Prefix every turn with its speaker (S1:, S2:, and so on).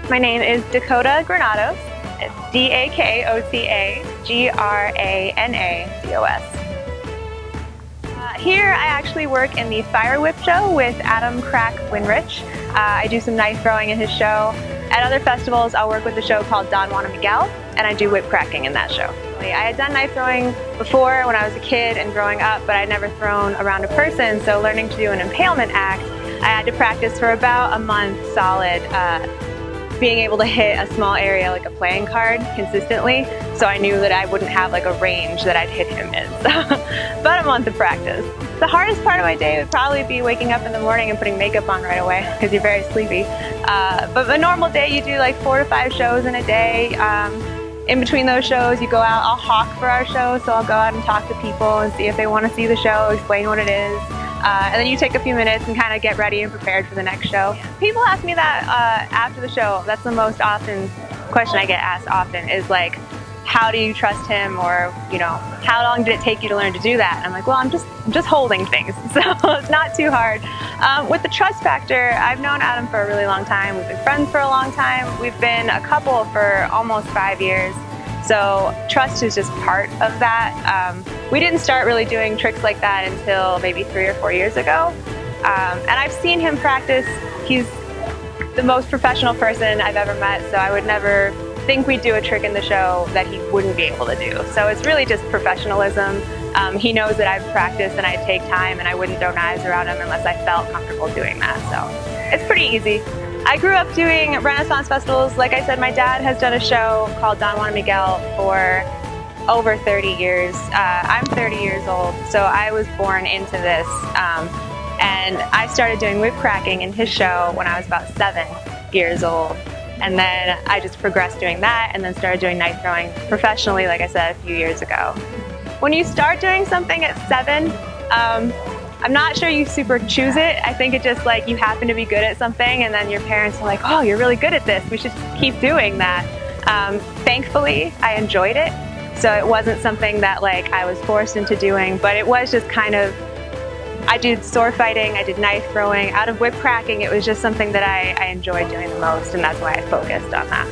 S1: My name is Dakota Granados. It's Dakota-Granados. Here I actually work in the fire whip show with Adam Crack Winrich. I do some knife throwing in his show. At other festivals I'll work with a show called Don Juan Miguel, and I do whip cracking in that show. I had done knife throwing before when I was a kid and growing up, but I'd never thrown around a person, so learning to do an impalement act, I had to practice for about a month solid, being able to hit a small area like a playing card consistently, so I knew that I wouldn't have like a range that I'd hit him in. So about a month of practice. The hardest part of my day would probably be waking up in the morning and putting makeup on right away because you're very sleepy. But a normal day you do like 4 to 5 shows in a day. In between those shows you go out, I'll hawk for our show, so I'll go out and talk to people and see if they want to see the show, explain what it is. And then you take a few minutes and kind of get ready and prepared for the next show. People ask me that after the show. That's the most often question I get asked often is like, how do you trust him, or how long did it take you to learn to do that? And I'm like, well, I'm just holding things, so it's not too hard. With the trust factor, I've known Adam for a really long time. We've been friends for a long time. We've been a couple for almost 5 years. So trust is just part of that. We didn't start really doing tricks like that until maybe 3 or 4 years ago. And I've seen him practice. He's the most professional person I've ever met, so I would never think we'd do a trick in the show that he wouldn't be able to do. So it's really just professionalism. He knows that I've practiced and I take time and I wouldn't throw knives around him unless I felt comfortable doing that. So it's pretty easy. I grew up doing Renaissance festivals. Like I said, my dad has done a show called Don Juan Miguel for over 30 years. I'm 30 years old, so I was born into this. And I started doing whip cracking in his show when I was about 7 years old. And then I just progressed doing that and then started doing knife throwing professionally, like I said, a few years ago. When you start doing something at 7, I'm not sure you super choose it. I think it just like you happen to be good at something and then your parents are like, oh, you're really good at this. We should keep doing that. Thankfully, I enjoyed it. So it wasn't something that like I was forced into doing, but it was just kind of, I did sword fighting, I did knife throwing. Out of whip cracking, it was just something that I enjoyed doing the most, and that's why I focused on that.